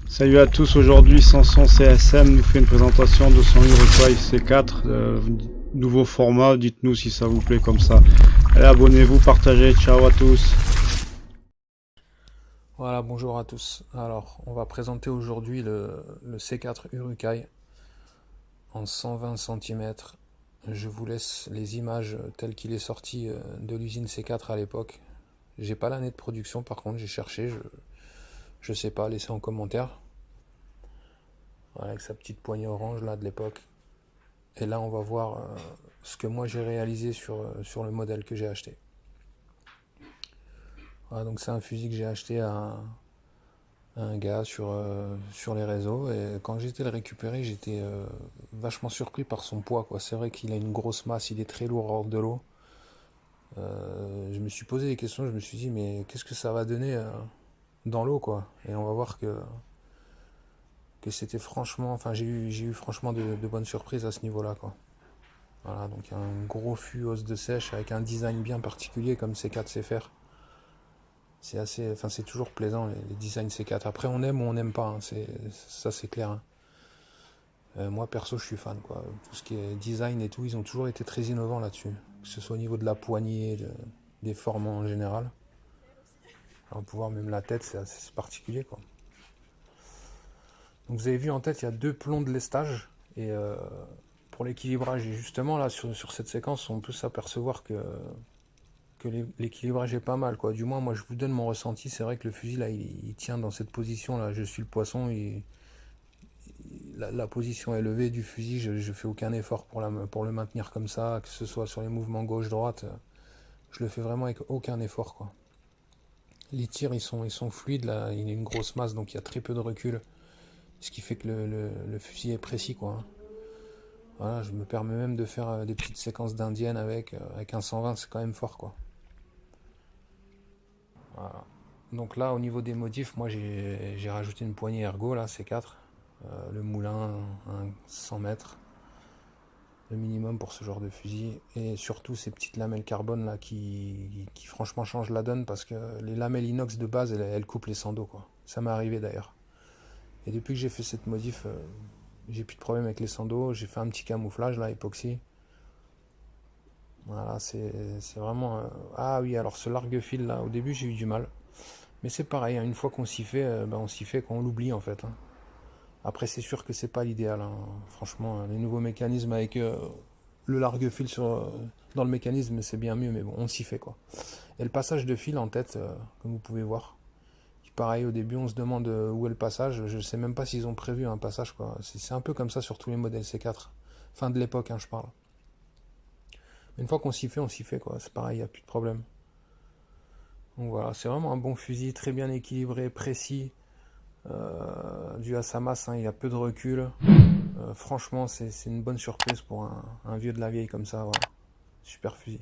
Salut à tous, aujourd'hui Samson CSM nous fait une présentation de son Iroquois C4, nouveau format, dites-nous si ça vous plaît comme ça. Allez, abonnez-vous, partagez, ciao à tous. Voilà, bonjour à tous. Alors, on va présenter aujourd'hui le C4 Urukai en 120 cm. Je vous laisse les images telles qu'il est sorti de l'usine C4 à l'époque. J'ai pas l'année de production, par contre, j'ai cherché, je sais pas, laissez en commentaire. Voilà, avec sa petite poignée orange là de l'époque. Et là, on va voir ce que moi j'ai réalisé sur le modèle que j'ai acheté. Voilà, donc c'est un fusil que j'ai acheté à un gars sur les réseaux, et quand j'étais le récupérer, j'étais vachement surpris par son poids, quoi. C'est vrai qu'il a une grosse masse, il est très lourd hors de l'eau. Je me suis posé des questions, je me suis dit mais qu'est-ce que ça va donner dans l'eau, quoi. Et on va voir que c'était franchement, enfin j'ai eu franchement de bonnes surprises à ce niveau-là, quoi. Voilà, donc un gros fût os de sèche avec un design bien particulier comme C4 sait faire. C'est assez, enfin c'est toujours plaisant les designs C4. Après on aime ou on n'aime pas, hein, ça c'est clair, hein. Moi perso je suis fan, quoi. Tout ce qui est design et tout, ils ont toujours été très innovants là-dessus. Que ce soit au niveau de la poignée, des formes en général. Alors pouvoir même la tête, c'est assez particulier, quoi. Donc vous avez vu en tête, il y a deux plombs de lestage. Et pour l'équilibrage, et justement là sur cette séquence, on peut s'apercevoir que l'équilibrage est pas mal, quoi. Du moins moi je vous donne mon ressenti. C'est vrai que le fusil là il tient dans cette position là, je suis le poisson, et la position élevée du fusil, je fais aucun effort pour le maintenir comme ça, que ce soit sur les mouvements gauche-droite, je le fais vraiment avec aucun effort, quoi. Les tirs ils sont fluides, là, il y a une grosse masse, donc il y a très peu de recul, ce qui fait que le fusil est précis, quoi. Voilà, je me permets même de faire des petites séquences d'indienne avec un 120, c'est quand même fort, quoi. Voilà. Donc là, au niveau des modifs, moi j'ai rajouté une poignée ergo, là, C4, le moulin, un 100 mètres, le minimum pour ce genre de fusil, et surtout ces petites lamelles carbone là qui franchement changent la donne, parce que les lamelles inox de base elles coupent les sandos, quoi. Ça m'est arrivé d'ailleurs. Et depuis que j'ai fait cette modif, j'ai plus de problème avec les sandos. J'ai fait un petit camouflage là, époxy. Voilà, c'est vraiment. Ah oui, alors ce largue-fil là, au début j'ai eu du mal. Mais c'est pareil, hein, une fois qu'on s'y fait, on s'y fait, qu'on l'oublie en fait, hein. Après, c'est sûr que c'est pas l'idéal, hein. Franchement, les nouveaux mécanismes avec le largue-fil dans le mécanisme, c'est bien mieux, mais bon, on s'y fait, quoi. Et le passage de fil en tête, comme vous pouvez voir, pareil, au début, on se demande où est le passage. Je sais même pas s'ils ont prévu un passage, quoi. C'est un peu comme ça sur tous les modèles C4. Fin de l'époque, hein, je parle. Mais une fois qu'on s'y fait, quoi. C'est pareil, il n'y a plus de problème. Donc voilà, c'est vraiment un bon fusil, très bien équilibré, précis. Dû à sa masse, hein, il y a peu de recul. Franchement, c'est une bonne surprise pour un vieux de la vieille comme ça. Voilà. Super fusil.